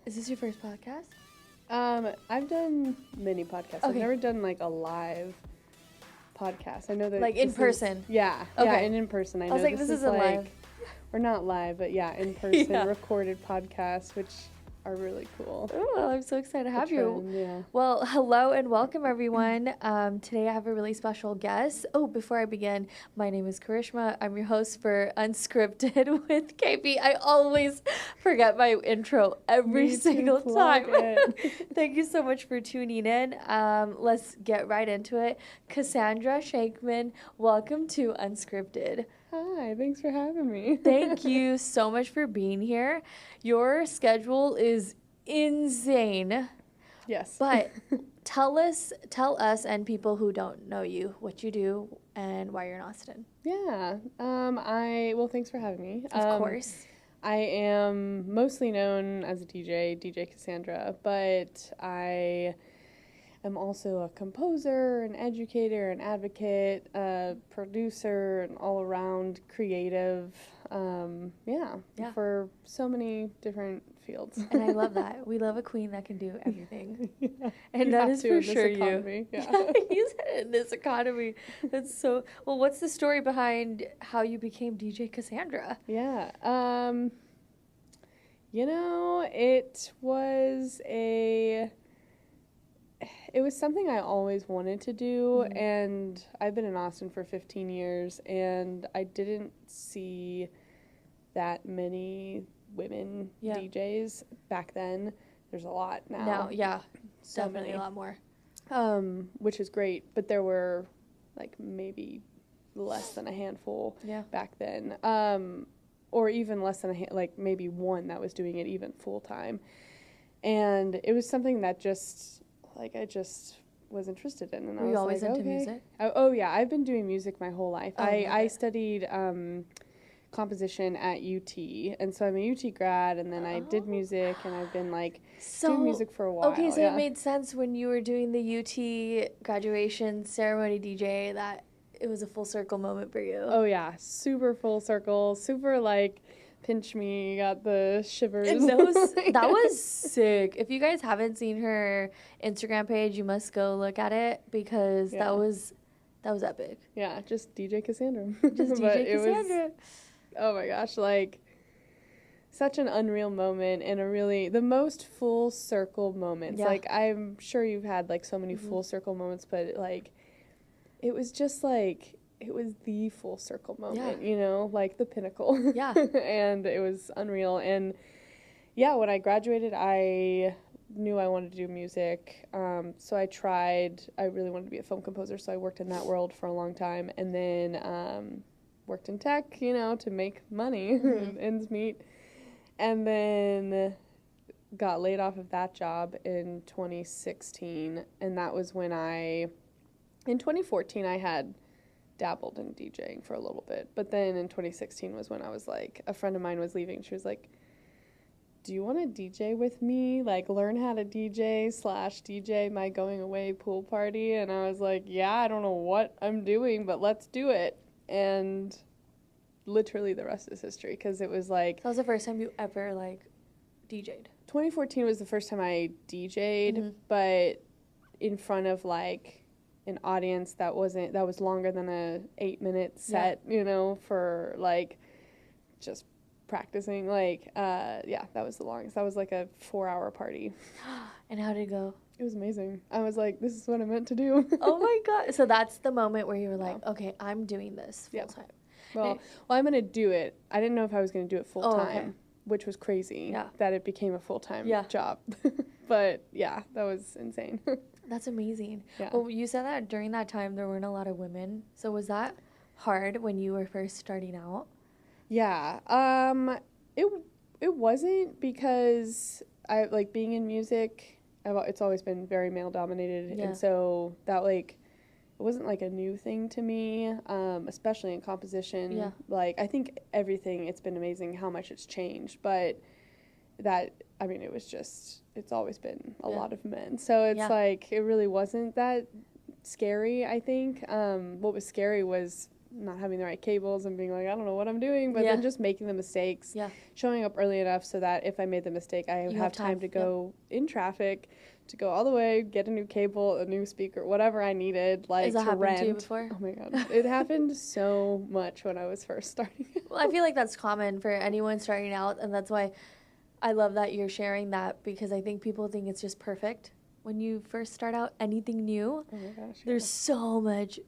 Is this your first podcast? I've done many podcasts. Okay. I've never done like a live podcast. I know that Like in person. Yeah. Okay. Yeah, and in person. I was know like, this isn't live. Or not live, but yeah, in person Yeah. recorded podcasts, which are really cool. Oh, well, I'm so excited to have you. Trend, yeah. Well, hello and welcome, everyone. Today I have a really special guest. Oh, before I begin, my name is Karishma. I'm your host for Unscripted with KP. I always forget my intro every single time. Thank you so much for tuning in. Let's get right into it. Cassandra Shankman, welcome to Unscripted. Hi, thanks for having me. Thank you so much for being here. Your schedule is insane. Yes. But tell us and people who don't know you what you do and why you're in Austin. Yeah. Well, thanks for having me. Of course. I am mostly known as a DJ Cassandra, but I am also a composer, an educator, an advocate, a producer, an all-around creative, for so many different fields. And I love that. We love a queen that can do everything. Yeah. And You that have is to for in this sure economy. you. Yeah. You said it in this economy. That's so... Well, what's the story behind how you became DJ Cassandra? Yeah. It was something I always wanted to do, and I've been in Austin for 15 years, and I didn't see that many women DJs back then. There's a lot now. Now, yeah, So definitely many. a lot more. Which is great, but there were like maybe less than a handful back then, or even less than like maybe one that was doing it even full time, and it was something that I just was interested in. And Were I you was always like, into okay. music? Oh yeah, I've been doing music my whole life. Oh, I studied composition at UT, and so I'm a UT grad, and then I did music, and I've been doing music for a while. Okay, so it made sense when you were doing the UT graduation ceremony DJ that it was a full circle moment for you. Oh yeah, super full circle, super pinch me, got the shivers. And that was sick. If you guys haven't seen her Instagram page, you must go look at it because that was epic. Yeah, just DJ Cassandra. Just DJ Cassandra. Oh my gosh, such an unreal moment and the most full circle moments. Yeah. I'm sure you've had so many full circle moments, but it was just it was the full circle moment, the pinnacle. Yeah. And it was unreal. And yeah, when I graduated, I knew I wanted to do music. So I really wanted to be a film composer. So I worked in that world for a long time, and then worked in tech, to make money, ends meet. And then got laid off of that job in 2016. And that was when in 2014, I had dabbled in DJing for a little bit. But then in 2016 was when I was a friend of mine was leaving. She was like, do you want to DJ with me? Learn how to DJ my going away pool party? And I was like, yeah, I don't know what I'm doing, but let's do it. And literally the rest is history, because it was That was the first time you ever DJ'd. 2014 was the first time I DJ'd, but in front of an audience that was longer than a 8-minute set, for just practicing. That was the longest. That was a 4-hour party. And how did it go? It was amazing. I was like, this is what I meant to do. Oh my God. So that's the moment where you were like, okay, I'm doing this full time. Well, I'm going to do it. I didn't know if I was going to do it full time, which was crazy that it became a full-time job. But yeah, that was insane. That's amazing. Yeah. Well, you said that during that time there weren't a lot of women. So was that hard when you were first starting out? Yeah. It wasn't, because I being in music, it's always been very male dominated, and so that it wasn't a new thing to me, especially in composition. Yeah. I think everything, it's been amazing how much it's changed, but it's always been a lot of men. So it's it really wasn't that scary, I think. What was scary was not having the right cables and being like, I don't know what I'm doing, but then just making the mistakes, showing up early enough so that if I made the mistake, I have time to go in traffic, to go all the way, get a new cable, a new speaker, whatever I needed, like, Has that to happened rent. to you before? Oh my God. It happened so much when I was first starting. Well, I feel like that's common for anyone starting out, and that's why I love that you're sharing that, because I think people think it's just perfect when you first start out anything new. Oh my gosh. There's so much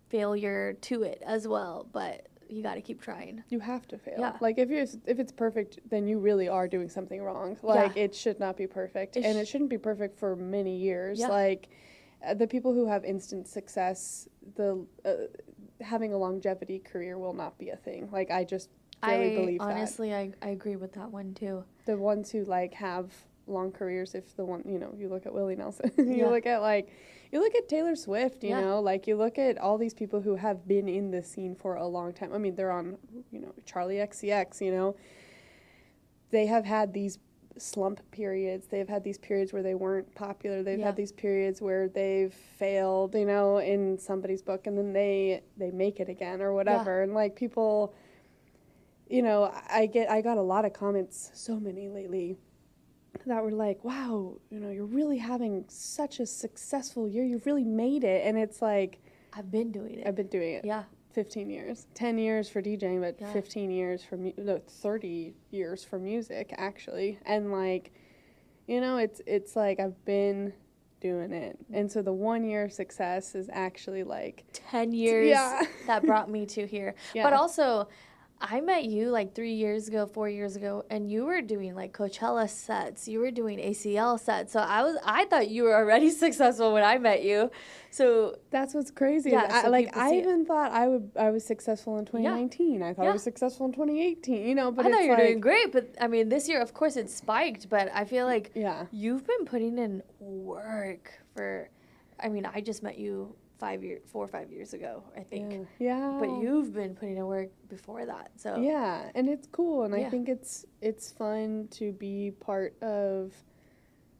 failure to it as well, but you got to keep trying. You have to fail. Yeah. Like, if it's perfect, then you really are doing something wrong. Like, it should not be perfect. And it shouldn't be perfect for many years. Yeah. Like, the people who have instant success, having a longevity career will not be a thing. Like, I just really believe that. Honestly, I agree with that one, too. The ones who, like, have long careers, if the one, you know, you look at Willie Nelson, you look at Taylor Swift, you know, like, you look at all these people who have been in the scene for a long time. I mean, they're on, you know, Charlie XCX, you know. They have had these slump periods. They've had these periods where they weren't popular. They've had these periods where they've failed, you know, in somebody's book, and then they make it again or whatever. And, like, people, you know, I got a lot of comments, so many lately, that were like, wow, you know, you're really having such a successful year. You've really made it. And it's like, I've been doing it. Yeah. 15 years. 10 years for DJing, but 15 years for 30 years for music, actually. And, like, you know, it's like I've been doing it. And so the 1 year success is actually like 10 years that brought me to here. But also, I met you like 3 years ago, 4 years ago, and you were doing like Coachella sets. You were doing ACL sets. So I thought you were already successful when I met you. So that's what's crazy. Yeah, I even thought I was successful in 2019. Yeah. I thought I was successful in 2018. You know, but I thought you were doing great. But I mean, this year, of course, it spiked. But I feel like you've been putting in work for. I mean, I just met you 4 or 5 years ago, I think. Yeah. But you've been putting in work before that, so. Yeah, and it's cool, and I think it's fun to be part of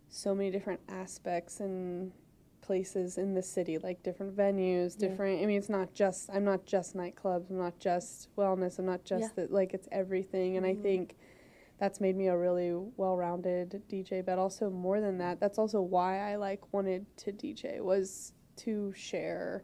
so many different aspects and places in the city, like different venues, different, I mean, I'm not just nightclubs, I'm not just wellness, I'm not just, like, it's everything, and I think that's made me a really well-rounded DJ, but also more than that, that's also why I, like, wanted to DJ, was to share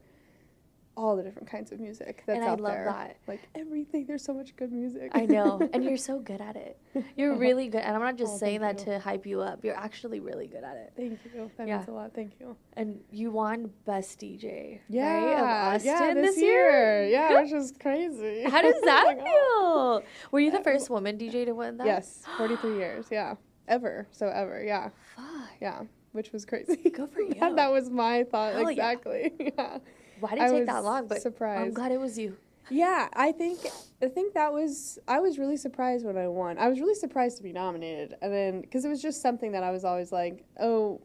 all the different kinds of music that's out there. And I love that. Like, everything. There's so much good music. I know. And you're so good at it. You're really good. And I'm not just saying that to hype you up. You're actually really good at it. Thank you. That means a lot. Thank you. And you won Best DJ, right? Of Austin this year. Yeah, which is crazy. How does that feel? Were you the first woman DJ to win that? Yes. 43 years. Yeah. Ever. Yeah. Fuck. Yeah. Which was crazy. Good for you. That was my thought. Hell exactly. Yeah. Why did it take that long? But surprised. I'm glad it was you. Yeah, I think I was really surprised when I won. I was really surprised to be nominated, and then because it was just something that I was always like, oh,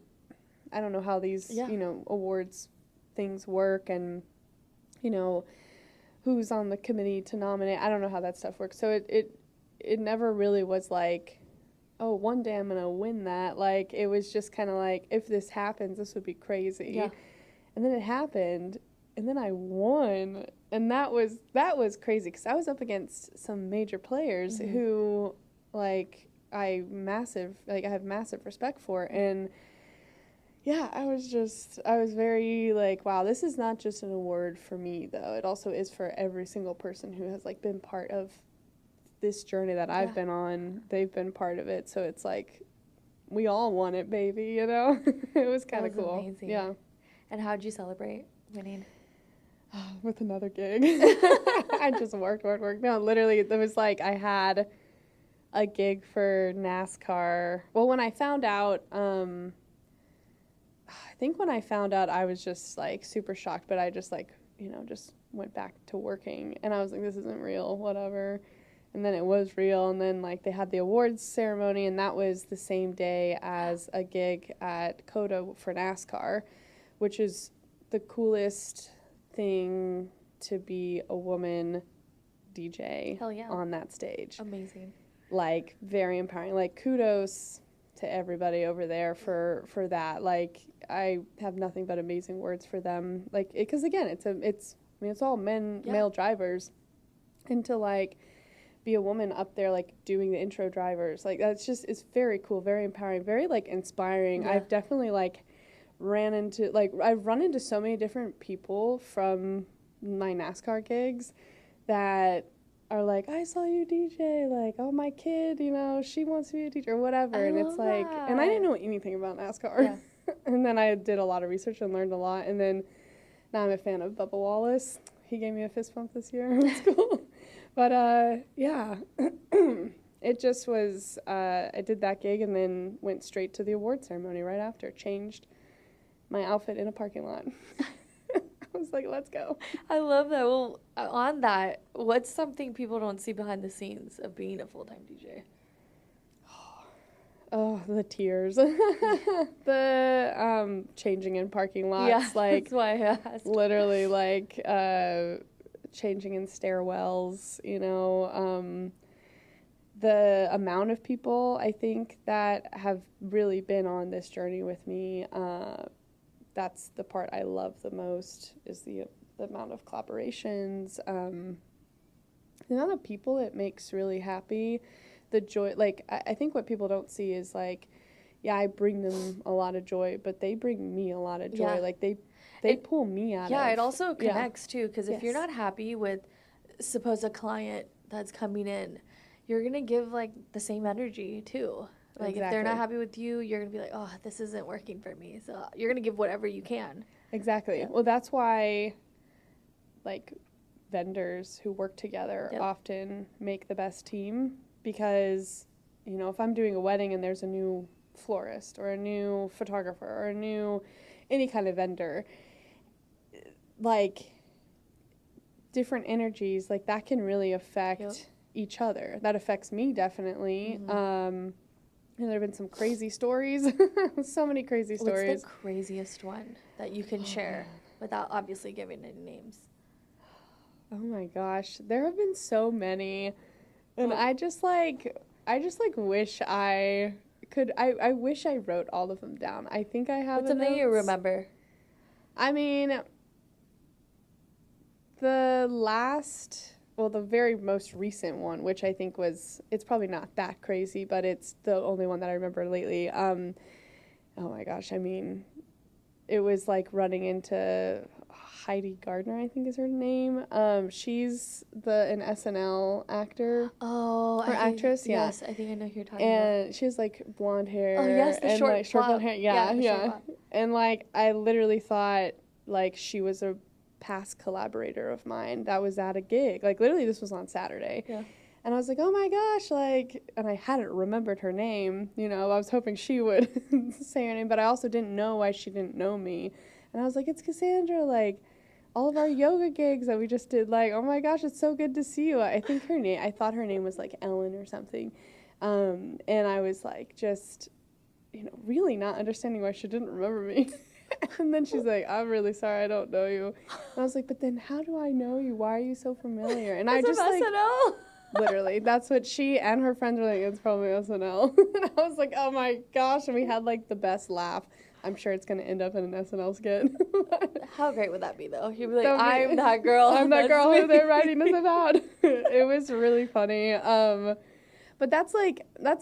I don't know how these you know, awards things work, and you know, who's on the committee to nominate. I don't know how that stuff works. So it never really was like, oh, one day I'm gonna win that. Like, it was just kind of like, if this happens, this would be crazy. Yeah. And then it happened, and then I won, and that was crazy because I was up against some major players who, like, I have massive respect for, and yeah, I was very like, wow, this is not just an award for me though. It also is for every single person who has, like, been part of this journey that I've been on. They've been part of it, so it's like we all won it, baby, you know. It was kind of cool. Amazing. Yeah. And how'd you celebrate winning? With another gig. I just worked. No, literally, it was like I had a gig for NASCAR. Well, when I found out, I think when I found out, I was just like super shocked, but I just, like, you know, just went back to working, and I was like, this isn't real, whatever. And then it was real, and then, like, they had the awards ceremony, and that was the same day as a gig at CODA for NASCAR, which is the coolest thing to be a woman DJ on that stage. Amazing. Like, very empowering. Like, kudos to everybody over there for that. Like, I have nothing but amazing words for them. Like, because again, it's mean, it's all male drivers. And to, like, be a woman up there, like, doing the intro drivers, like, that's just, it's very cool, very empowering, very, like, inspiring. Yeah. I've definitely, like, I've run into so many different people from my NASCAR gigs that are like, I saw you DJ, like, oh, my kid, you know, she wants to be a teacher or whatever. And it's like, and I didn't know anything about NASCAR. Yeah. And then I did a lot of research and learned a lot. And then now I'm a fan of Bubba Wallace. He gave me a fist bump this year. It was cool. But, yeah, it just was, I did that gig and then went straight to the award ceremony right after, changed my outfit in a parking lot. I was like, let's go. I love that. Well, on that, what's something people don't see behind the scenes of being a full-time DJ? Oh, the tears. The changing in parking lots. Yeah, like, that's why I asked. Literally, like, changing in stairwells, you know. The amount of people, I think, that have really been on this journey with me, that's the part I love the most, is the amount of collaborations, the amount of people it makes really happy, the joy. Like, I think what people don't see is, like, yeah, I bring them a lot of joy, but they bring me a lot of joy. Yeah. Like, they pull me out of. Yeah, it also connects, too, because if you're not happy with, suppose, a client that's coming in, you're going to give, like, the same energy, too. Like, if they're not happy with you, you're going to be like, oh, this isn't working for me. So you're going to give whatever you can. Exactly. Yeah. Well, that's why, like, vendors who work together often make the best team, because, you know, if I'm doing a wedding and there's a new florist or a new photographer or any kind of vendor, like, different energies, like, that can really affect each other. That affects me, definitely. Mm-hmm. And there have been some crazy stories. So many crazy stories. What's the craziest one that you can share without obviously giving any names? Oh my gosh, there have been so many, and I just wish I could. I wish I wrote all of them down. I think I have. What's something you remember? I mean, the very most recent one, which I think it's probably not that crazy, but it's the only one that I remember lately. Oh my gosh, I mean, it was like running into Heidi Gardner, I think is her name. She's an SNL actor. Oh, actress. Yeah. Yes, I think I know who you're talking about. And she has like blonde hair. Oh yes, the short, like, short blonde hair. Yeah. And like, I literally thought like she was a past collaborator of mine that was at a gig. Like, literally, this was on Saturday. Yeah. And I was like, oh my gosh, like, and I hadn't remembered her name. You know, I was hoping she would say her name, but I also didn't know why she didn't know me. And I was like, it's Cassandra, like, all of our yoga gigs that we just did, like, oh my gosh, it's so good to see you. I thought her name was like Ellen or something. And I was like, just, you know, really not understanding why she didn't remember me. And then she's like, I'm really sorry, I don't know you. And I was like, but then how do I know you? Why are you so familiar? And I just like, SNL. Literally, that's what she and her friends were like, it's probably SNL. And I was like, oh my gosh. And we had like the best laugh. I'm sure it's going to end up in an SNL skit. How great would that be, though? You'd be like, I'm that girl. I'm that girl who they're writing this about. It was really funny. But that's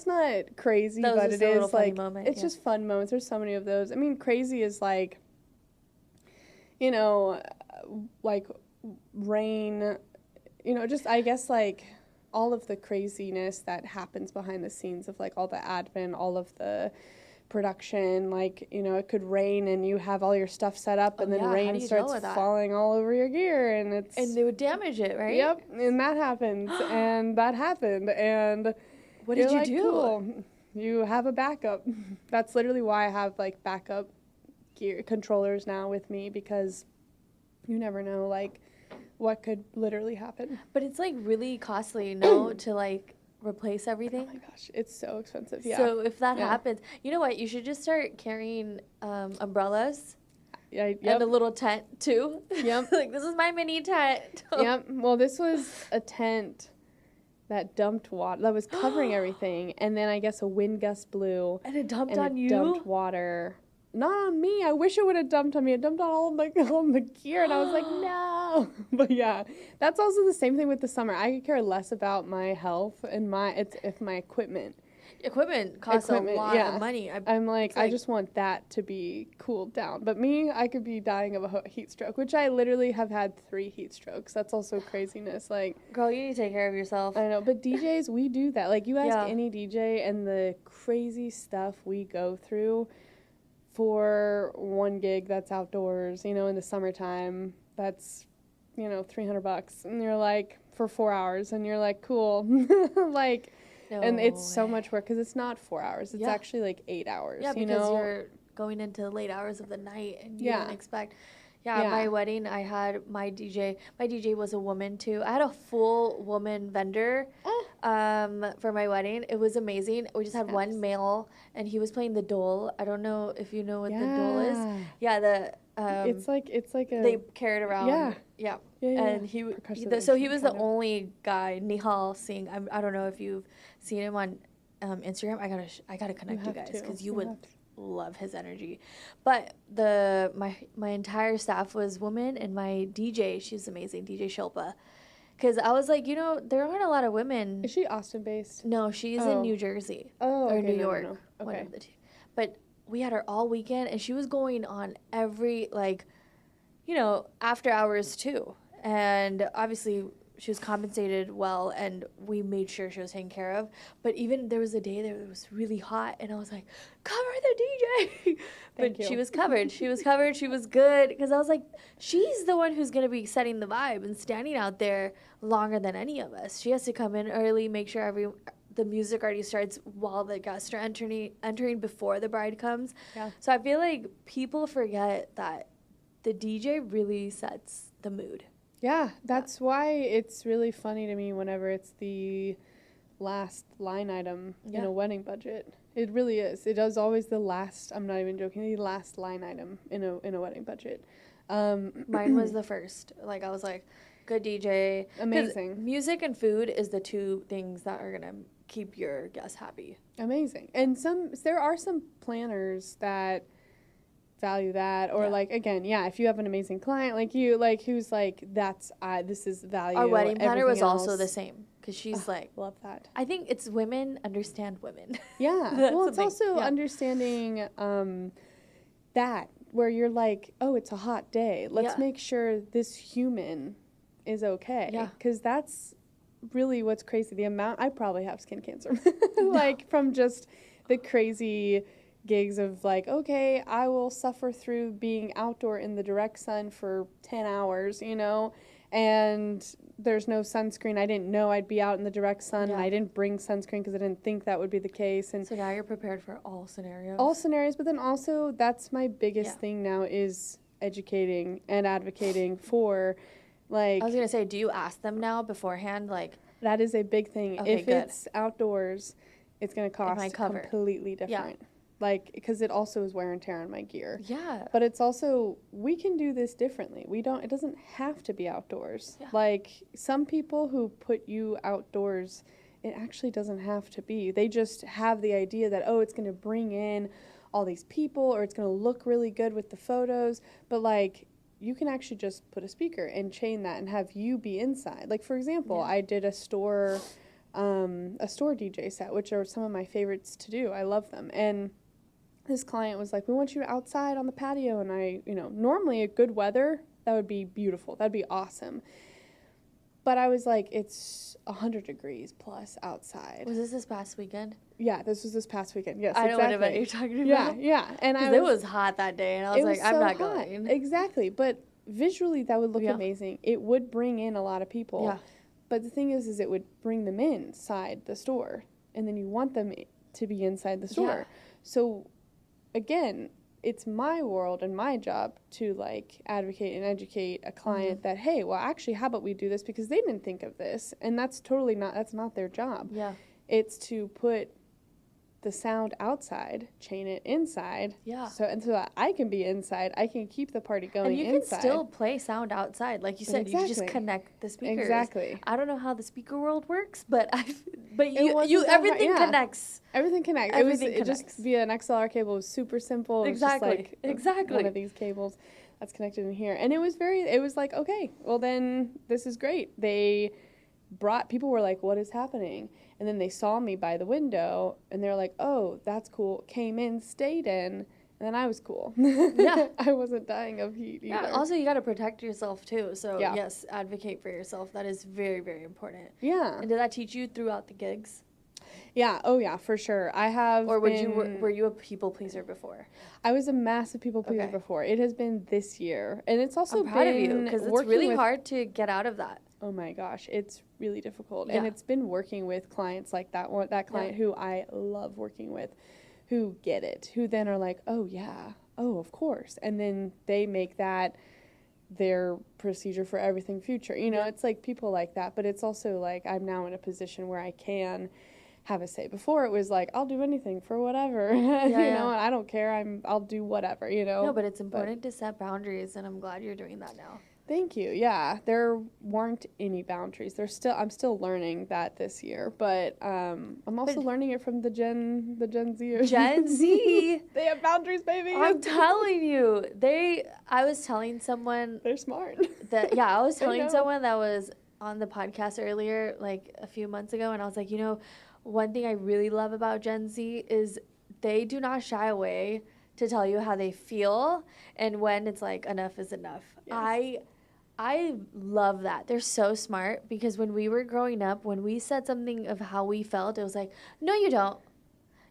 not crazy, but it is like, moment, it's just fun moments. There's so many of those. I mean, crazy is like, you know, like rain, you know, just, I guess, like all of the craziness that happens behind the scenes of like all the admin, all of the production, like, you know, it could rain and you have all your stuff set up and then rain starts falling all over your gear and they would damage it, right? Yep, and that happens and that happened and what did you do? Cool. You have a backup. That's literally why I have like backup gear controllers now with me, because you never know like what could literally happen. But it's like really costly, to like replace everything. Oh my gosh, it's so expensive. Yeah. So if that happens, you know what? You should just start carrying umbrellas. Yeah. Yep. And a little tent too. Yep. Like, this is my mini tent. Yep. Well, this was a tent that dumped water, that was covering everything, and then I guess a wind gust blew. And it dumped and on it you? Dumped water not on me. I wish it would have dumped on me. It dumped on all the gear, and I was like, no. But yeah, that's also the same thing with the summer. I could care less about my health and my equipment. Equipment costs a lot of money. I'm like, I just want that to be cooled down. But me, I could be dying of a heat stroke, which I literally have had 3 heat strokes. That's also craziness. Like, girl, you need to take care of yourself. I know, but DJs, we do that. Like, you ask any DJ and the crazy stuff we go through for one gig that's outdoors, you know, in the summertime, that's, you know, $300. And you're like, for 4 hours, and you're like, cool. Like, and it's so much work because it's not 4 hours. It's actually like 8 hours. Yeah, because you're going into late hours of the night and you didn't expect. Yeah, my wedding, I had my DJ. My DJ was a woman too. I had a full woman vendor for my wedding. It was amazing. We just had one male, and he was playing the dole. I don't know if you know what the dole is. Yeah, it's like a. They carry it around. Yeah. And he was the only guy, Nihal Singh. I don't know if you've seen him on Instagram. I gotta connect you guys because you would love his energy. But my entire staff was women, and my DJ, she's amazing, DJ Shilpa. Because I was like, you know, there aren't a lot of women. Is she Austin based? No, she's in New Jersey or New York. No. Okay. One of the two. But we had her all weekend, and she was going on every, like, you know, after hours too. And obviously she was compensated well, and we made sure she was taken care of. But even there was a day that it was really hot, and I was like, cover the DJ. But she was covered. She was covered. She was good. Because I was like, she's the one who's going to be setting the vibe and standing out there longer than any of us. She has to come in early, make sure the music already starts while the guests are entering before the bride comes. Yeah. So I feel like people forget that the DJ really sets the mood. Yeah, that's why it's really funny to me whenever it's the last line item in a wedding budget. It really is. It is always the last, I'm not even joking, the last line item in a wedding budget. Mine was the first. Like, I was like, good DJ. Amazing. Music and food is the 2 things that are going to keep your guests happy. Amazing. And there are some planners that value that, or like, again, if you have an amazing client like you, like, who's like, this is value. Our wedding planner was also the same, because she's like, love that. I think it's women understand women. Yeah. Well, it's also understanding that, where you're like, oh, it's a hot day, let's make sure this human is okay, because that's really what's crazy. The amount, I probably have skin cancer like from just the crazy gigs of like, okay, I will suffer through being outdoor in the direct sun for 10 hours, you know, and there's no sunscreen. I didn't know I'd be out in the direct sun, and I didn't bring sunscreen because I didn't think that would be the case. And so now you're prepared for all scenarios. All scenarios, but then also that's my biggest thing now is educating and advocating for, like... I was going to say, do you ask them now beforehand, like... That is a big thing. Okay, if it's outdoors, it's going to cost completely different. Yeah. Like, because it also is wear and tear on my gear. Yeah. But it's also, we can do this differently. It doesn't have to be outdoors. Yeah. Like, some people who put you outdoors, it actually doesn't have to be. They just have the idea that, oh, it's going to bring in all these people, or it's going to look really good with the photos. But, like, you can actually just put a speaker and chain that and have you be inside. Like, for example, I did a store DJ set, which are some of my favorites to do. I love them. And this client was like, we want you outside on the patio. And I, normally a good weather, that would be beautiful. That'd be awesome. But I was like, it's 100 degrees plus outside. Was this past weekend? Yeah, this was this past weekend. Yes, I know what event you're talking about. Yeah. And it was hot that day, and I was like, I'm not going. Exactly. But visually, that would look amazing. It would bring in a lot of people. Yeah. But the thing is it would bring them inside the store, and then you want them to be inside the store. Yeah. So, again, it's my world and my job to, like, advocate and educate a client that, hey, well, actually, how about we do this because they didn't think of this, and that's not their job. Yeah. It's to put the sound outside, chain it inside. Yeah. So that I can be inside, I can keep the party going and you inside. can still play sound outside, like you said. You just connect the speakers. Exactly. I don't know how the speaker world works, but everything connects. Everything connects. It just via an XLR cable. It was super simple. Exactly. It was just like one of these cables that's connected in here, and it was like, okay, well then this is great. People were like, what is happening? And then they saw me by the window, and they're like, oh, that's cool. Came in, stayed in, and then I was cool. Yeah. I wasn't dying of heat either. Yeah, also you got to protect yourself too. So yes, advocate for yourself. That is very, very important. Yeah. And did that teach you throughout the gigs? Yeah. Oh yeah, for sure. I have. Or were you a people pleaser before? I was a massive people pleaser before. It has been this year, and it's also I'm proud of you because it's really hard to get out of that. Oh my gosh, it's really difficult. Yeah. And it's been working with clients like that client who I love working with, who get it, who then are like, oh yeah, oh of course. And then they make that their procedure for everything future. You know, it's like people like that, but it's also like I'm now in a position where I can have a say. Before it was like, I'll do anything for whatever, know, and I don't care, I'll do whatever, you know. No, but it's important to set boundaries, and I'm glad you're doing that now. Thank you. Yeah, there weren't any boundaries. I'm still learning that this year, but I'm also learning it from the Gen Zers. Gen Z. They have boundaries, baby. I'm telling you. I was telling someone. They're smart. I was telling someone that was on the podcast earlier, like a few months ago, and I was like, one thing I really love about Gen Z is they do not shy away to tell you how they feel and when it's like enough is enough. Yes. I love that. They're so smart because when we were growing up, when we said something of how we felt, it was like, no, you don't.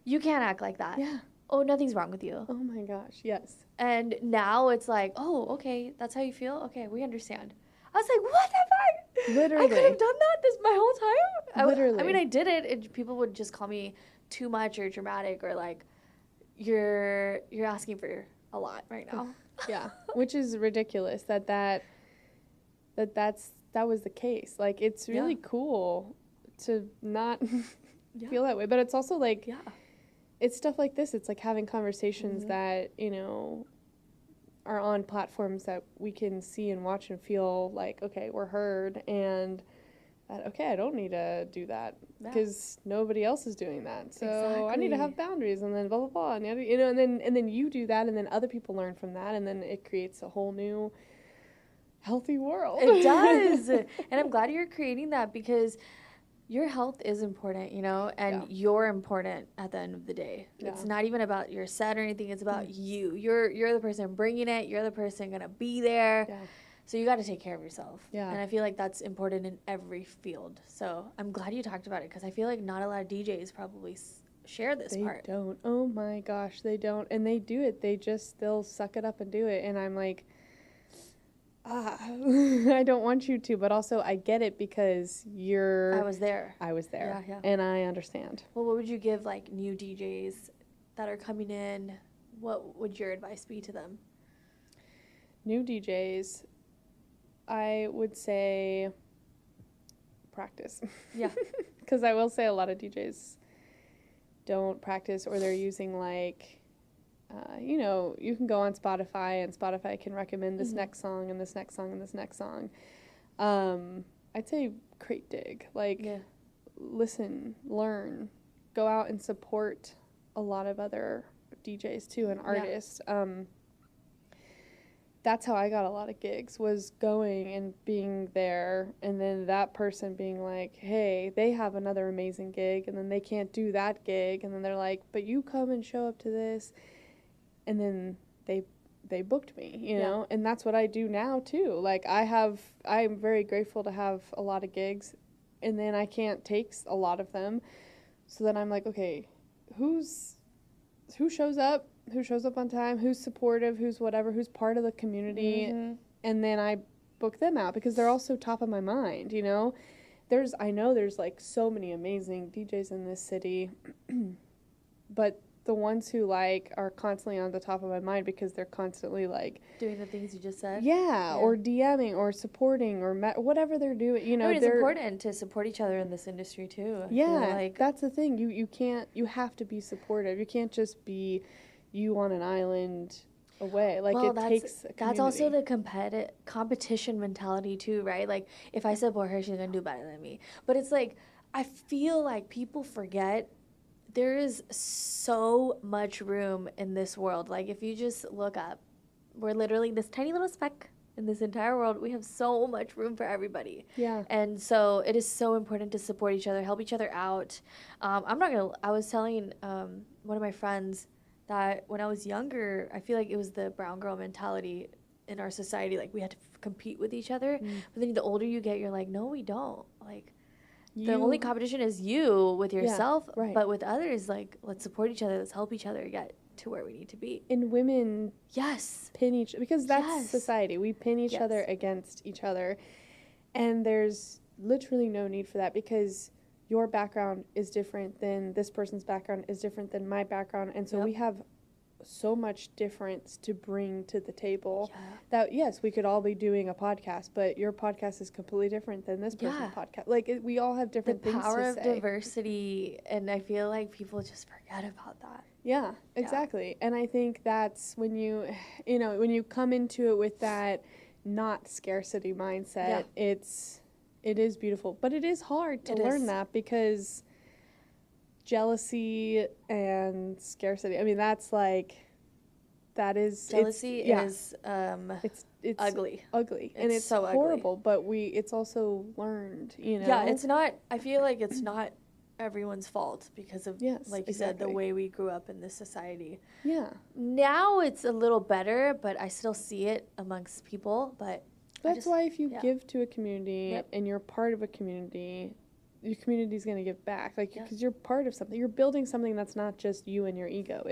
You can't act like that. Yeah. Oh, nothing's wrong with you. Oh my gosh, yes. And now it's like, oh, okay, that's how you feel? Okay, we understand. I was like, what the fuck? Literally. I could have done that this my whole time? Literally. I mean, I did it, and people would just call me too much or dramatic or like, you're asking for a lot right now. Yeah, which is ridiculous that was the case. Like, it's really cool to not feel that way, but it's also like, it's stuff like this. It's like having conversations that, are on platforms that we can see and watch and feel like, okay, we're heard, and that, okay, I don't need to do that because nobody else is doing that. So I need to have boundaries, and then blah, blah, blah. And, and then you do that, and then other people learn from that, and then it creates a whole new healthy world. It does. And I'm glad you're creating that because your health is important, and you're important at the end of the day. Yeah. It's not even about your set or anything. It's about you. You're the person bringing it. You're the person going to be there. Yeah. So you got to take care of yourself. Yeah. And I feel like that's important in every field. So I'm glad you talked about it because I feel like not a lot of DJs probably share this part. They don't. Oh my gosh, they don't. And they do it. They'll suck it up and do it. And I'm like, I don't want you to, but also I get it because I was there. Yeah. And I understand. Well, what would you give like new DJs that are coming in? What would your advice be to them? New DJs, I would say practice. Yeah. Because I will say a lot of DJs don't practice, or they're using like, you can go on Spotify, and Spotify can recommend this next song and this next song and this next song. I'd say crate dig. Like, listen, learn, go out and support a lot of other DJs too and artists. That's how I got a lot of gigs, was going and being there, and then that person being like, hey, they have another amazing gig, and then they can't do that gig, and then they're like, but you come and show up to this. And then they booked me, you know, and that's what I do now too. Like I'm very grateful to have a lot of gigs, and then I can't take a lot of them. So then I'm like, okay, who shows up on time, who's supportive, who's whatever, who's part of the community, and then I book them out because they're also top of my mind, I know there's like so many amazing DJs in this city, but the ones who like are constantly on the top of my mind because they're constantly like doing the things you just said. Yeah. Or DMing or supporting or whatever they're doing. You know, it's important to support each other in this industry too. I feel like that's the thing. You have to be supportive. You can't just be you on an island away. Like, it takes a community. That's also the competition mentality too, right? Like, if I support her, she's gonna do better than me. But it's like, I feel like people forget there is so much room in this world. Like, if you just look up, we're literally this tiny little speck in this entire world. We have so much room for everybody. Yeah. And so it is so important to support each other, help each other out. I was telling one of my friends that when I was younger, I feel like it was the brown girl mentality in our society. Like, we had to compete with each other. But then the older you get, you're like, no, we don't. Like, the only competition is you with yourself. Yeah, right. But with others, like, let's support each other. Let's help each other get to where we need to be. And women pin each, because that's society. We pin each other against each other. And there's literally no need for that, because your background is different than this person's background is different than my background. And so we have so much difference to bring to the table that, yes, we could all be doing a podcast, but your podcast is completely different than this person's podcast. Like, we all have different things to say. The power of diversity, and I feel like people just forget about that. Yeah, exactly. And I think that's when when you come into it with that not scarcity mindset, it is beautiful. But it is hard to learn that, because jealousy and scarcity, I mean, jealousy is it's ugly. And it's so horrible, ugly. But it's also learned, Yeah, it's not, I feel like it's not everyone's fault because of, like you said, the way we grew up in this society. Yeah. Now it's a little better, but I still see it amongst people. But that's why if you give to a community and you're part of a community, your community is going to give back. Like, because you're part of something. You're building something that's not just you and your ego.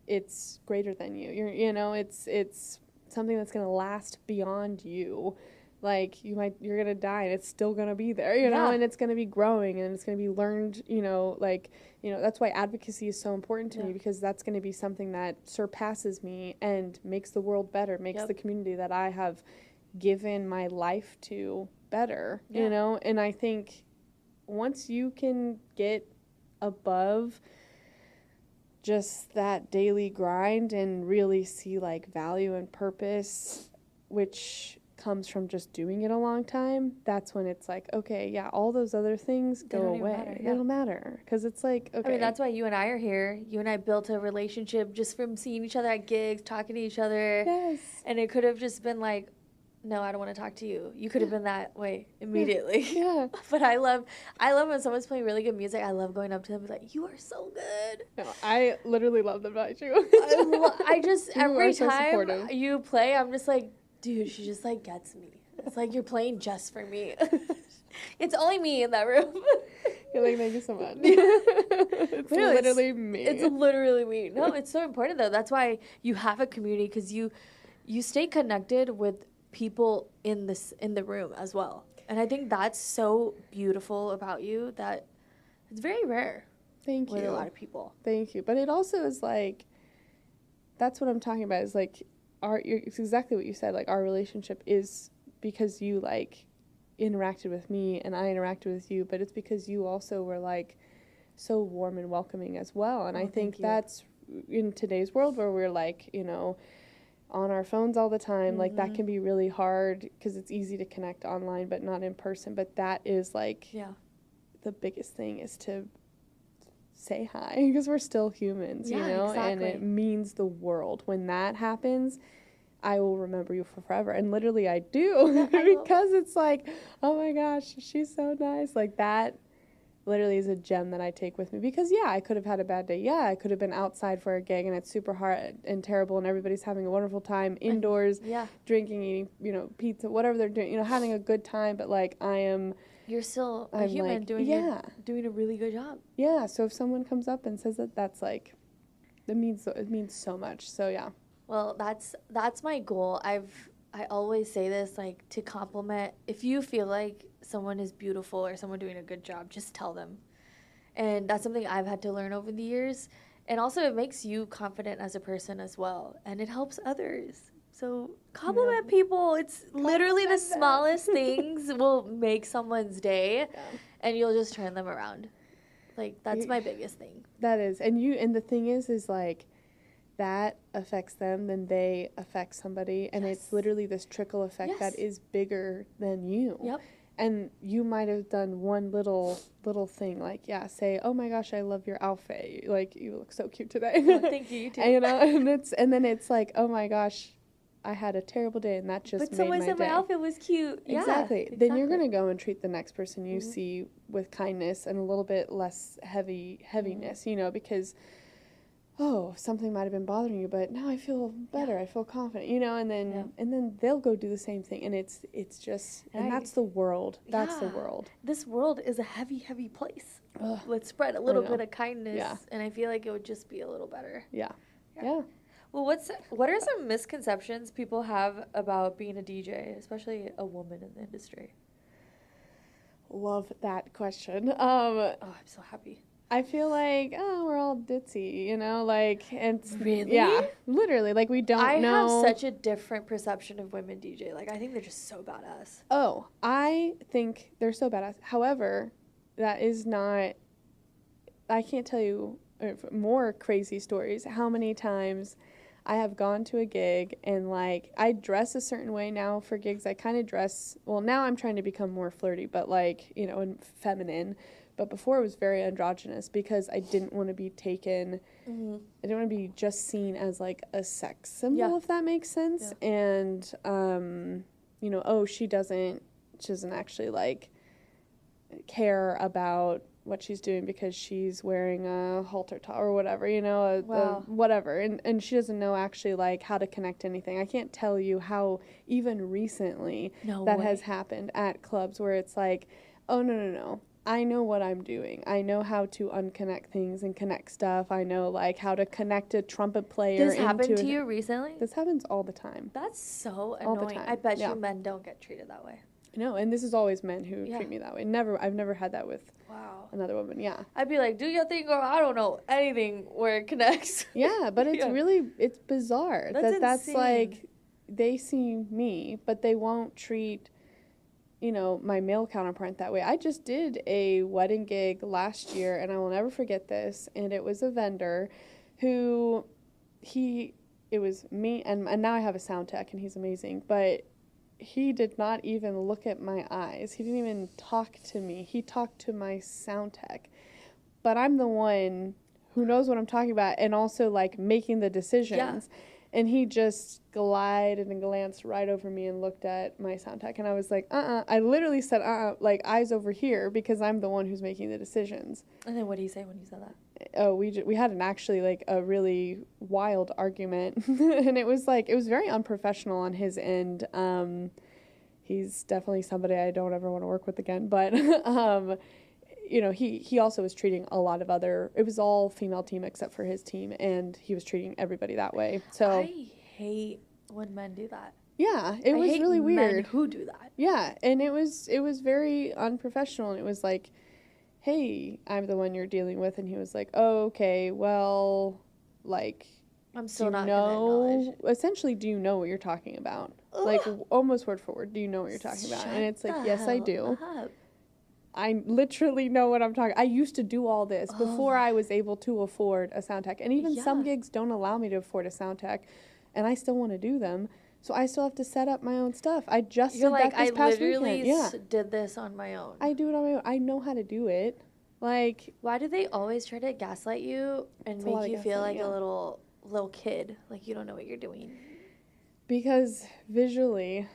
It's greater than you. It's something that's going to last beyond you. Like, you're going to die and it's still going to be there, and it's going to be growing and it's going to be learned, that's why advocacy is so important to me, because that's going to be something that surpasses me and makes the world better, makes the community that I have given my life to better, and I think once you can get above just that daily grind and really see, like, value and purpose, which comes from just doing it a long time, that's when it's like, okay, all those other things go away. They don't matter, because it's like, okay. I mean, that's why you and I are here. You and I built a relationship just from seeing each other at gigs, talking to each other. Yes. And it could have just been like, no, I don't want to talk to you. You could have been that way immediately. Yeah. But I love when someone's playing really good music. I love going up to them and be like, you are so good. No, I literally love them about you. I just, every time you play, I'm just like, dude, she just, like, gets me. It's like you're playing just for me. It's only me in that room. You're like, thank you so much. It's literally me. It's literally me. No, it's so important, though. That's why you have a community, because you stay connected with people in the room as well. And I think that's so beautiful about you, that it's very rare. Thank you. With a lot of people. Thank you. But it also is like, that's what I'm talking about, is like, it's exactly what you said. Like, our relationship is because you, like, interacted with me and I interacted with you, but it's because you also were, like, so warm and welcoming as well. And I think that's, in today's world where we're, like, on our phones all the time, like, that can be really hard, because it's easy to connect online but not in person. But that is, like, the biggest thing, is to say hi, because we're still humans, exactly. And it means the world. When that happens, I will remember you for forever. And literally I do, because it's like, oh my gosh, she's so nice. Like, that literally is a gem that I take with me, because I could have had a bad day. I could have been outside for a gig and it's super hard and terrible and everybody's having a wonderful time indoors, drinking, eating, pizza, whatever they're doing, having a good time. But, like, you're still a human, like, doing a really good job. Yeah. So if someone comes up and says that, that's like, it means so much. So yeah. Well, that's my goal. I always say this, like, to compliment. If you feel like someone is beautiful or someone doing a good job, just tell them. And that's something I've had to learn over the years. And also it makes you confident as a person as well. And it helps others. So compliment people. It's literally the smallest things will make someone's day, and you'll just turn them around. Like, that's my biggest thing. That is. And the thing is like, that affects them, then they affect somebody. And it's literally this trickle effect that is bigger than you. Yep. And you might have done one little thing, like, say, oh my gosh, I love your outfit. Like, you look so cute today. Oh, thank you, you too. and then it's like, oh my gosh, I had a terrible day, and that just made my day. But someone said my outfit was cute. Exactly. Then you're going to go and treat the next person you see with kindness and a little bit less heaviness, because, something might have been bothering you, but now I feel better. I feel confident, and then they'll go do the same thing. And it's just, and that's the world. That's the world. This world is a heavy, heavy place. Let's spread a little bit of kindness, and I feel like it would just be a little better. Yeah. Well, what are some misconceptions people have about being a DJ, especially a woman in the industry? Love that question. I'm so happy. I feel like, we're all ditzy, like, it's... Really? Yeah, literally, like, we don't know... I have such a different perception of women DJ. Like, I think they're just so badass. Oh, I think they're so badass. However, that is not... I can't tell you more crazy stories. How many times I have gone to a gig and, like, I dress a certain way now for gigs. I kind of dress... Well, now I'm trying to become more flirty, but, like, and feminine. But before it was very androgynous because I didn't want to be taken... I didn't want to be just seen as, like, a sex symbol, if that makes sense. Yeah. And, she doesn't actually, like, care about what she's doing because she's wearing a halter top or whatever, whatever. And she doesn't know actually, like, how to connect anything. I can't tell you how even recently has happened at clubs where it's like, oh, no. I know what I'm doing. I know how to unconnect things and connect stuff. I know, like, how to connect a trumpet player. This happened to you recently? This happens all the time. That's so annoying. All the time. I bet you men don't get treated that way. No, and this is always men who treat me that way. I've never had that with another woman. Yeah, I'd be like, do your thing, girl. I don't know anything where it connects. Yeah, but it's really, it's bizarre. That's like, they see me, but they won't treat, my male counterpart that way. I just did a wedding gig last year, and I will never forget this, and it was a vendor who, it was me, and now I have a sound tech, and he's amazing, but he did not even look at my eyes. He didn't even talk to me. He talked to my sound tech. But I'm the one who knows what I'm talking about and also, like, making the decisions. Yeah. And he just glided and glanced right over me and looked at my sound tech. And I was like, I literally said, like, eyes over here because I'm the one who's making the decisions. And then what did he say when you said that? Oh, we had a really wild argument. And it was very unprofessional on his end. He's definitely somebody I don't ever want to work with again. But, he also was treating a lot of it was all female team except for his team. And he was treating everybody that way. So I hate when men do that. Yeah, it was really weird. Men who do that. Yeah, and it was very unprofessional. And it was like, hey, I'm the one you're dealing with. And he was like, oh, okay, well, like, I'm still not gonna acknowledge. Essentially, do you know what you're talking about? Ugh. Like, almost word for word, do you know what you're talking about? And it's like, yes, I do. Up. I literally know what I'm talking. I used to do all this before I was able to afford a sound tech. And even some gigs don't allow me to afford a sound tech, and I still want to do them. So I still have to set up my own stuff. I just did that this past weekend. I literally did this on my own. I do it on my own. I know how to do it. Like, why do they always try to gaslight you and make you feel like a little kid, like you don't know what you're doing? Because visually,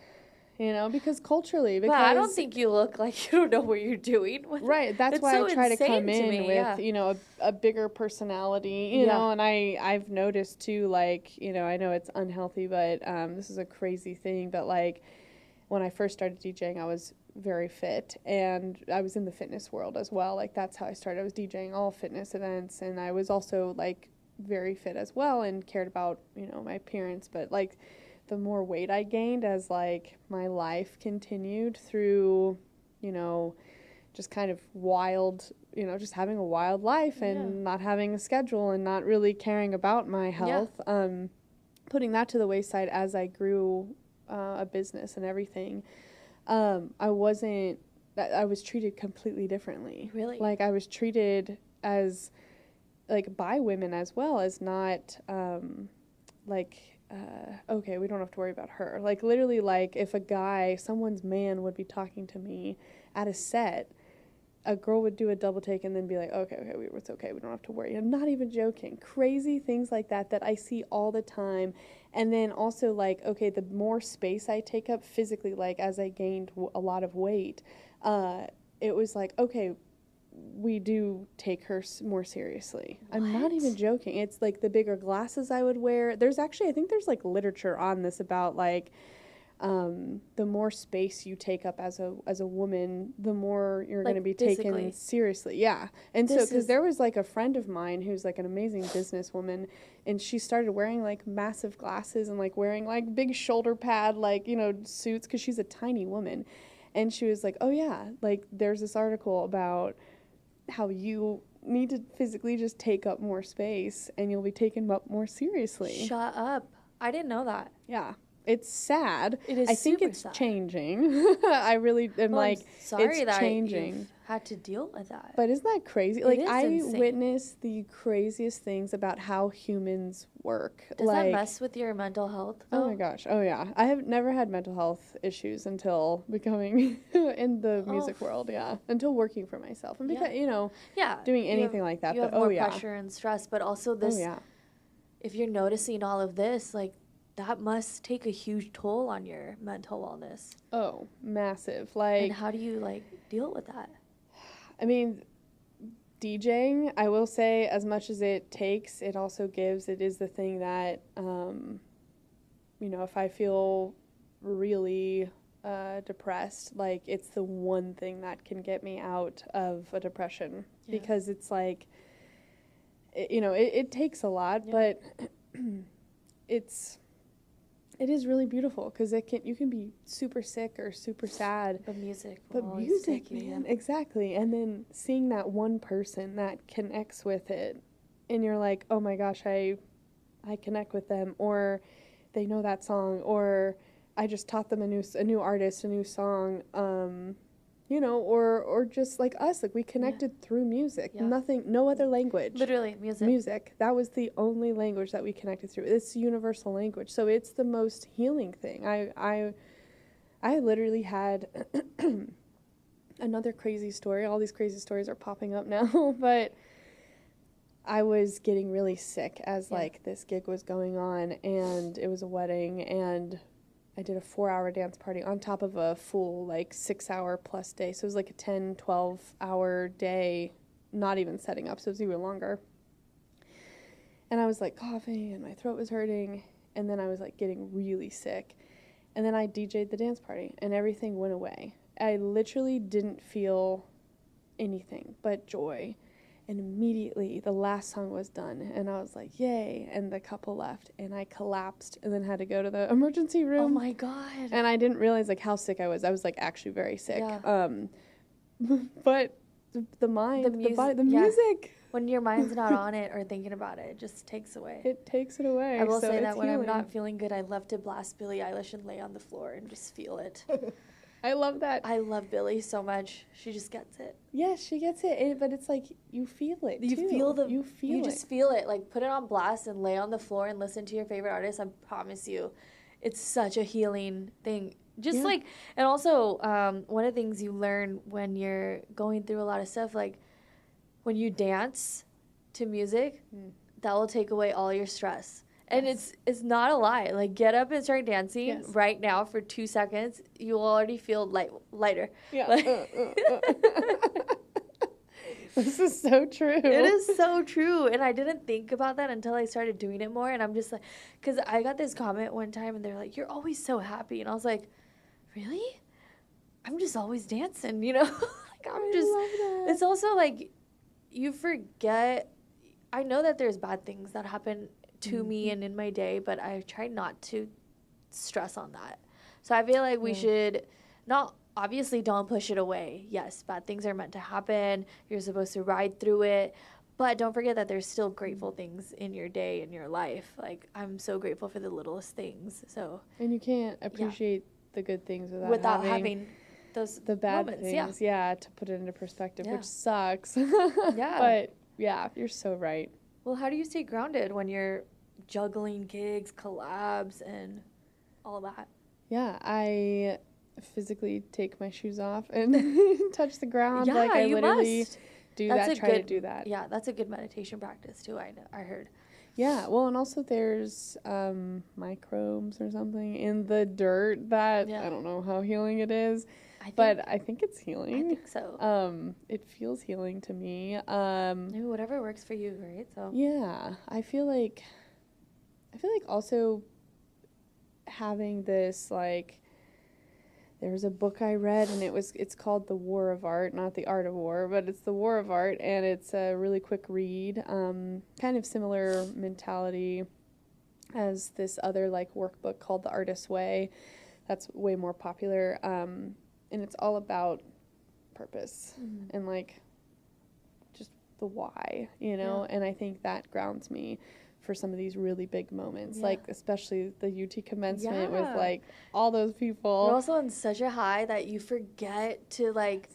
because culturally. Because I don't think you look like you don't know what you're doing. Right. That's why I try to come in with, a bigger personality, and I've noticed too, like, I know it's unhealthy, but this is a crazy thing, but like when I first started DJing, I was very fit, and I was in the fitness world as well. Like, that's how I started. I was DJing all fitness events, and I was also, like, very fit as well and cared about, my appearance. But, like, the more weight I gained as, like, my life continued through, just kind of wild you know, just having a wild life and not having a schedule and not really caring about my health. Putting that to the wayside as I grew a business and everything. I was treated completely differently. Really? Like, I was treated as, like, by women as well as not, okay, we don't have to worry about her. Like, literally, like, if someone's man would be talking to me at a set, a girl would do a double take and then be like, okay, it's okay, we don't have to worry. I'm not even joking. Crazy things like that I see all the time. And then also, like, okay, the more space I take up physically, like, as I gained a lot of weight, it was like, okay, we do take her more seriously. What? I'm not even joking. It's like the bigger glasses I would wear. There's actually, I think there's like literature on this about like, the more space you take up as a woman, the more you're going to be taken seriously. Yeah. And so, because there was like a friend of mine who's like an amazing businesswoman, and she started wearing like massive glasses and like wearing like big shoulder pad, like, you know, suits, because she's a tiny woman. And she was like, oh yeah, like there's this article about how you need to physically just take up more space and you'll be taken up more seriously. Shut up. I didn't know that. Yeah. It's sad. It is. I think it's sad. Changing. I really am like, sorry it's that changing. You've had to deal with that. But isn't that crazy? Like, I insane. witnessed the craziest things about how humans work. Does that mess with your mental health, though? Oh my gosh. Oh yeah. I have never had mental health issues until becoming in the music world. Yeah. Until working for myself and because, you know, doing anything like that. You have more pressure and stress, but also this. If you're noticing all of this, like, that must take a huge toll on your mental wellness. Oh, massive. Like, and how do you, like, deal with that? I mean, DJing, I will say, as much as it takes, it also gives. It is the thing that, you know, if I feel really depressed, like, it's the one thing that can get me out of a depression. Because it's like, you know, it takes a lot, but it is really beautiful because you can be super sick or super sad. But music, man, exactly. And then seeing that one person that connects with it, and you're like, oh my gosh, I connect with them, or they know that song, or I just taught them a new artist, a new song, you know, or just like us, like we connected through music. No other language. Literally, music. That was the only language that we connected through. It's universal language, so it's the most healing thing. I literally had another crazy story. All these crazy stories are popping up now, but I was getting really sick as like this gig was going on, and it was a wedding, and I did a 4-hour dance party on top of a full, like, 6-hour plus day. So it was like a 10, 12-hour day, not even setting up, so it was even longer. And I was, like, coughing, and my throat was hurting, and then I was, like, getting really sick. And then I DJ'd the dance party, and everything went away. I literally didn't feel anything but joy. And immediately, the last song was done, and I was like, yay, and the couple left, and I collapsed, and then had to go to the emergency room. Oh, my God. And I didn't realize, like, how sick I was. I was, like, actually very sick. Yeah. But the mind, the body, the music. When your mind's not on it or thinking about it, it just takes away. It takes it away. I will say that when I'm not feeling good, I love to blast Billie Eilish and lay on the floor and just feel it. I love that. I love Billie so much. She just gets it. Yes, she gets it. But it's like you feel it. You too. You just feel it. Like, put it on blast and lay on the floor and listen to your favorite artist. I promise you, it's such a healing thing. Just like, and also one of the things you learn when you're going through a lot of stuff, like when you dance to music, that will take away all your stress. And it's not a lie. Like, get up and start dancing right now for 2 seconds. You'll already feel lighter. Yeah. Like, this is so true. It is so true. And I didn't think about that until I started doing it more. And I'm just like, because I got this comment one time, and they're like, you're always so happy. And I was like, really? I'm just always dancing, you know? Like, I love that. It's also like, you forget. I know that there's bad things that happen to me and in my day, but I try not to stress on that. So I feel like we should not obviously don't push it away. Yes, bad things are meant to happen. You're supposed to ride through it. But don't forget that there's still grateful things in your day, in your life. Like, I'm so grateful for the littlest things. So, And you can't appreciate the good things without having those the bad moments, things. Yeah, to put it into perspective, Yeah. which sucks. Yeah. But yeah, you're so right. Well, how do you stay grounded when you're juggling gigs, collabs, and all that? Yeah, I physically take my shoes off and touch the ground. Yeah, like I you literally must. do That's that, a try to good- do that. Yeah, that's a good meditation practice too. I heard. Yeah, well, and also there's microbes or something in the dirt that I don't know how healing it is, but I think it's healing. I think so. It feels healing to me. Maybe whatever works for you, right? So yeah, I feel like also having this, like, there was a book I read and it's called The War of Art, not The Art of War, but it's The War of Art, and it's a really quick read, kind of similar mentality as this other like workbook called The Artist's Way that's way more popular, and it's all about purpose and like just the why, you know. And I think that grounds me for some of these really big moments, like especially the UT commencement with like all those people. You're also on such a high that you forget to like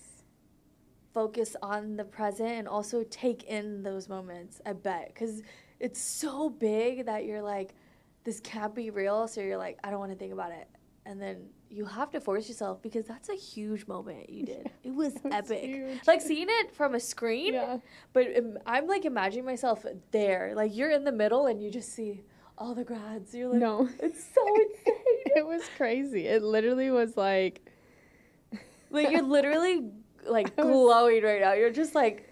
focus on the present and also take in those moments, I bet, because it's so big that you're like, this can't be real, so you're like, I don't want to think about it. And then you have to force yourself, because that's a huge moment you did. It was epic. Huge. Like, seeing it from a screen, but I'm like imagining myself there. Like, you're in the middle and you just see all the grads. You're like, no, it's so insane. It was crazy. It literally was like you're literally like glowing right now. You're just like,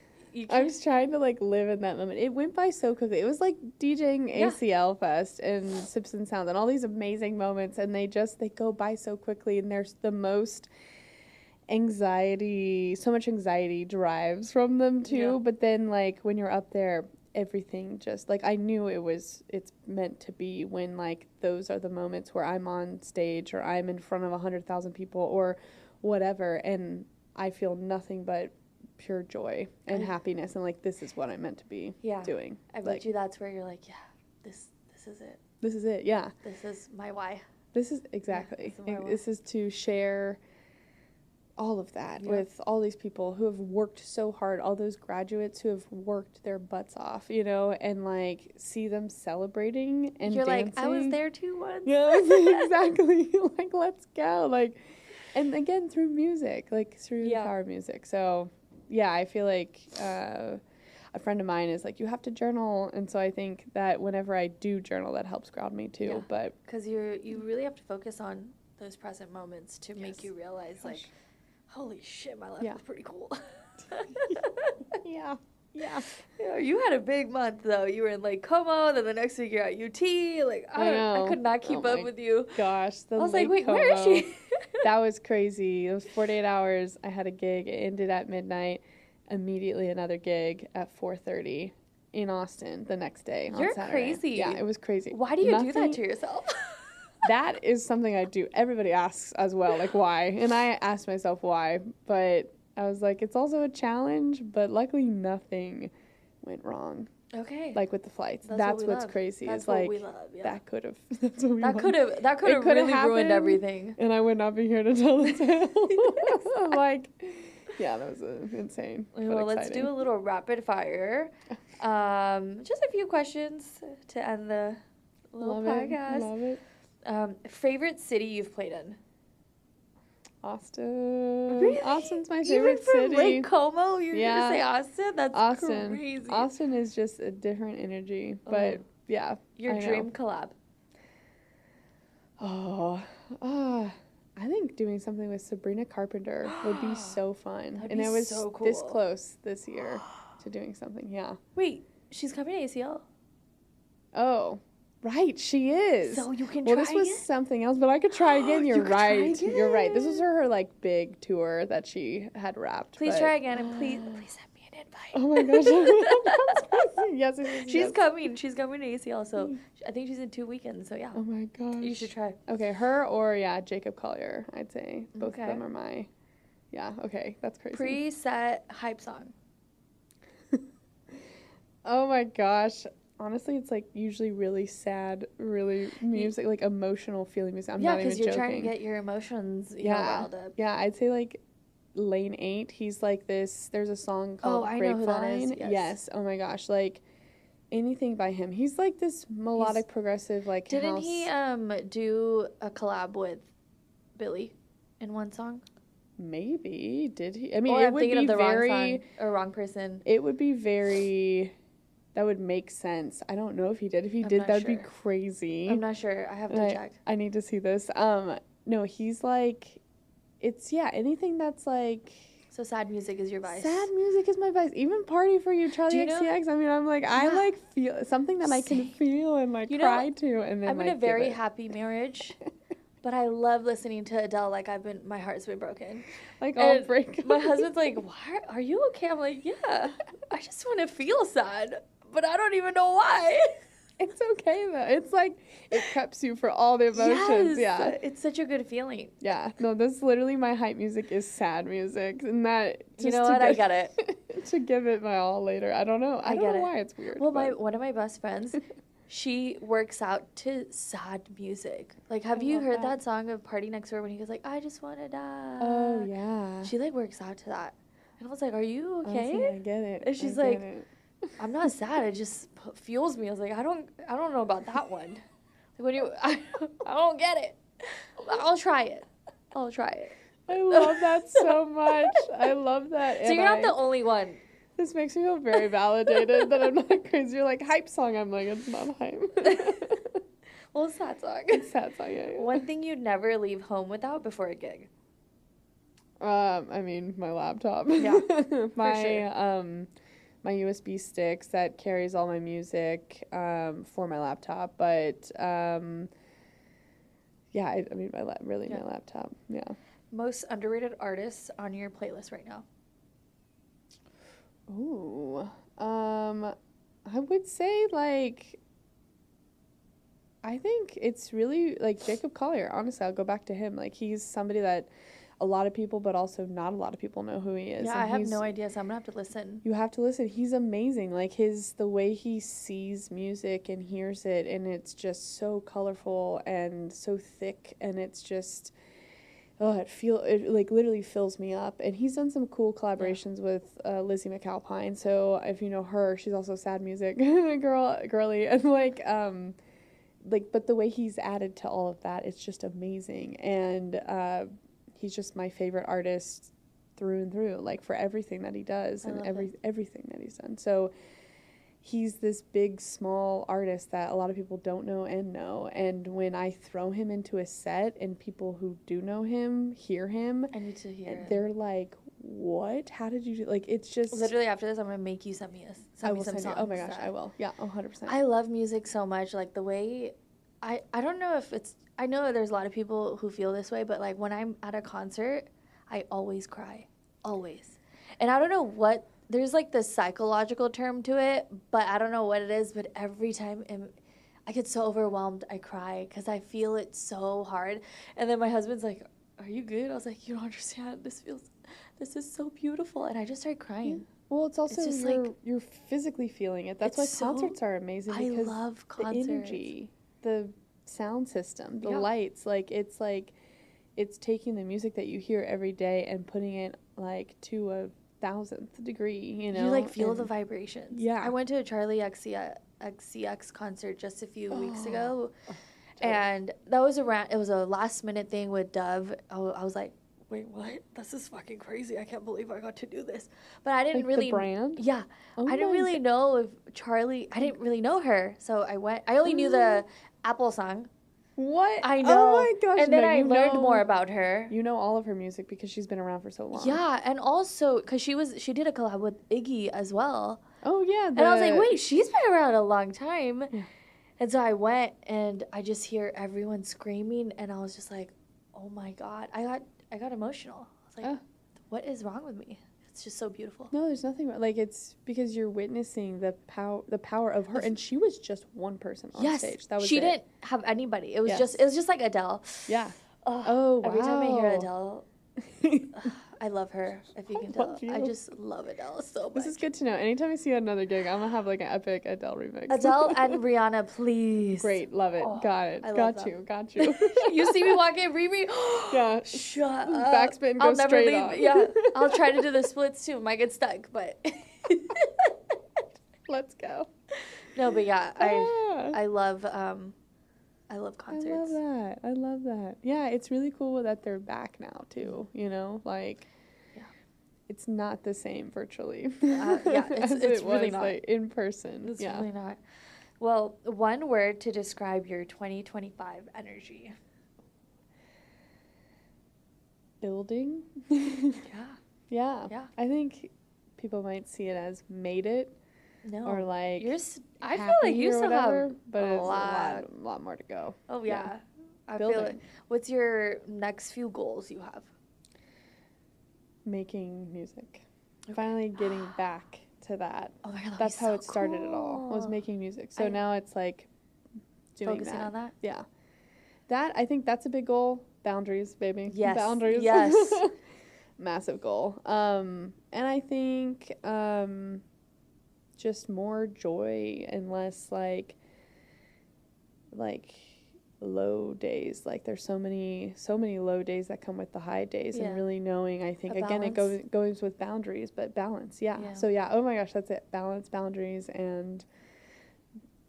I was trying to like live in that moment. It went by so quickly. It was like DJing ACL Fest and Sips and Sounds and all these amazing moments, and they go by so quickly, and there's the most anxiety, so much anxiety derives from them too. But then like when you're up there, everything just like, I knew it's meant to be, when like those are the moments where I'm on stage or I'm in front of 100,000 people or whatever, and I feel nothing but pure joy and happiness, and like, this is what I'm meant to be doing. I bet you that's where you're like, this is it. This is it, yeah. This is my why. This is exactly. This is to share all of that with all these people who have worked so hard, all those graduates who have worked their butts off, you know, and like see them celebrating and you're dancing. Like, I was there too once. Yeah, exactly. Like, let's go. Like, and again, through music, like through the power of music. So yeah, I feel like a friend of mine is like, you have to journal, and so I think that whenever I do journal, that helps ground me too. Yeah. But because you really have to focus on those present moments to make you realize, like, holy shit, my life is pretty cool. Yeah. You had a big month though. You were in Lake Como, then the next week you're at UT. Like, I could not keep up with you. Gosh, I was like, wait, where is she? That was crazy. It was 48 hours. I had a gig. It ended at midnight. Immediately another gig at 4:30 in Austin the next day. You're on Saturday. crazy. Yeah, it was crazy. Why do you do that to yourself? That is something I do. Everybody asks as well, like, why? And I asked myself why, but I was like, it's also a challenge, but luckily nothing went wrong. Okay. Like with the flights. That's what's crazy. That's is what like, we love, that could have. That's what we that love. could have really ruined everything. And I would not be here to tell the tale. Like, yeah, that was insane. Well, let's do a little rapid fire. Just a few questions to end the little podcast. Love it. Favorite city you've played in? Austin. Really? Austin's my favorite Even from city. Lake Como, you're gonna say Austin? That's crazy. Austin is just a different energy, but yeah. Your dream collab? I think doing something with Sabrina Carpenter would be so fun. And I was so cool. this close this year to doing something. Yeah. Wait, she's coming to ACL? Oh. Right, she is. So you can try again? Well, this was something else, but I could try again. You're right. You're right. This was her like big tour that she had wrapped. Please try again, and please send me an invite. Oh my gosh. Yes. She's coming. She's coming to ACL, so I think she's in 2 weekends, so yeah. Oh my gosh. You should try. Okay, her or Jacob Collier, I'd say. Both of them are my Yeah, okay, that's crazy. Preset hype song. Oh my gosh. Honestly, it's like usually really sad, really music, like emotional feeling music. I'm not even joking. Yeah, because you're trying to get your emotions, you know, riled up. Yeah, I'd say like Lane 8. He's like this. There's a song called I Grapevine. know who that is. Yes. Oh my gosh. Like anything by him. He's like this melodic, progressive, like Didn't house. he do a collab with Billy in one song? Maybe. Did he? I mean, or it I'm would thinking be of the very wrong song or wrong person. It would be very. That would make sense. I don't know if he did. If he did, that would be crazy. I'm not sure. I have to check. I need to see this. No, he's like, it's, anything that's like. So sad music is your vice. Sad music is my vice. Even Party for You, Charlie XCX. I mean, I'm like, I like feel something that I can feel and like cry to. And then I'm in a very happy marriage. But I love listening to Adele like my heart's been broken. Like all break. My husband's like, "Why are you okay?" I'm like, "Yeah, I just want to feel sad, but I don't even know why." It's okay though. It's like it preps you for all the emotions. Yes, yeah. It's such a good feeling. Yeah. No, that's literally my hype music is sad music. And that just you know what? I get it. To give it my all later. I don't know. I don't know why it's weird. Well, one of my best friends, she works out to sad music. Like, have you heard that song of Party Next Door when he goes like, "I just want to die"? Oh, yeah. She like works out to that. And I was like, "Are you okay?" Honestly, I get it. And she's like, "I'm not sad. It just fuels me." I was like, I don't know about that one. Like, I don't get it. I'll try it. I love that so much. I love that. So you're not the only one. This makes me feel very validated that I'm not crazy. You're like, hype song. I'm like, it's not hype. Well, it's sad song. It's sad song, yeah. One thing you'd never leave home without before a gig. I mean, my laptop. Yeah, my for sure. My USB sticks that carries all my music for my laptop. But I mean, my laptop. Yeah. Most underrated artists on your playlist right now? Ooh, I would say like. I think it's really like Jacob Collier. Honestly, I'll go back to him. Like he's somebody that a lot of people, but also not a lot of people know who he is. Yeah, I have no idea, so I'm gonna have to listen. You have to listen. He's amazing. Like the way he sees music and hears it, and it's just so colorful and so thick, and it's just, it like literally fills me up. And he's done some cool collaborations with Lizzie McAlpine. So if you know her, she's also sad music girly, and but the way he's added to all of that, it's just amazing. And he's just my favorite artist through and through, like for everything that he does and everything that he's done. So he's this big, small artist that a lot of people don't know and know. And when I throw him into a set and people who do know him hear him, I need to hear it. They're like, "What? How did you do?" Like it's just literally after this, I'm gonna make you send me some songs. Oh my gosh, I will. Yeah, 100%. I love music so much. Like the way I don't know if it's. I know there's a lot of people who feel this way, but like when I'm at a concert, I always cry, always. And I don't know what. There's like this psychological term to it, but I don't know what it is. But every time I get so overwhelmed, I cry because I feel it so hard. And then my husband's like, "Are you good?" I was like, "You don't understand. This is so beautiful." And I just started crying. Well, it's also you're physically feeling it. That's why concerts are amazing. Because I love concerts. The energy, the sound system, the lights, it's taking the music that you hear every day and putting it like to a 1,000th degree, you know? You like feel the vibrations. Yeah. I went to a Charlie XCX concert just a few weeks ago. And that was it was a last minute thing with Dove. I was like, "Wait, what? This is fucking crazy. I can't believe I got to do this." But I didn't really the brand? Yeah. I didn't really know if I didn't really know her. So I went. I only knew the Apple song. What? I know. Oh my gosh. And then I learned more about her. You know all of her music because she's been around for so long. Yeah, and also because she did a collab with Iggy as well. Oh yeah. And I was like, wait, she's been around a long time. Yeah. And so I went and I just hear everyone screaming and I was just like, oh my God. I got emotional. I was like, what is wrong with me? It's just so beautiful. No, there's nothing wrong. Like it's because you're witnessing the power of her, and she was just one person on stage. That was she didn't have anybody. It was just like Adele. Yeah. Every time I hear Adele, I love her, if you can love tell. I you. just love Adele so much. This is good to know. Anytime I see another gig, I'm gonna have like an epic Adele remix. Adele and Rihanna, please. Great, love it. Oh, Got it. I love Got them. you. Got you. You see me walking, Riri? Yeah. Shut up. Backspin goes straight up. Yeah, I'll try to do the splits too. Might get stuck, but. Let's go. No, but yeah, Ah. I love concerts. I love that. Yeah, it's really cool that they're back now too. You know, like, Yeah. it's not the same virtually. Yeah, as it's it really was, not. like, in person. It's yeah. really not. Well, one word to describe your 2025 energy. Building. Yeah. Yeah. Yeah. I think people might see it as made it No. or like I feel like you happy or still whatever, have but a it's lot. a lot more to go. Oh yeah. I feel Building. it. What's your next few goals you have? Making music. Finally getting back to that. Oh my god, That's how it started it all, was making music. So now it's like doing focusing on that. Yeah. I think that's a big goal. Boundaries, baby. Yes. Boundaries. Yes. Massive goal. And I think just more joy and less like low days. Like there's so many low days that come with the high days, and really knowing, I think, again, it goes with boundaries, but balance. Yeah. So yeah, oh my gosh, that's it. Balance, boundaries, and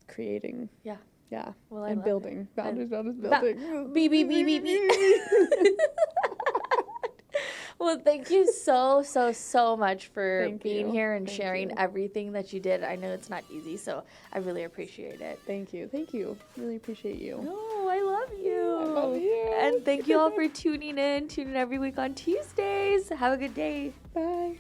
creating. Yeah. Yeah. Well, and building. Boundaries, building. Beep. Well, thank you so much for being here and sharing everything that you did. I know it's not easy, so I really appreciate it. Thank you. Really appreciate you. No, I love you. I love you. And thank you all for tuning in every week on Tuesdays. Have a good day. Bye.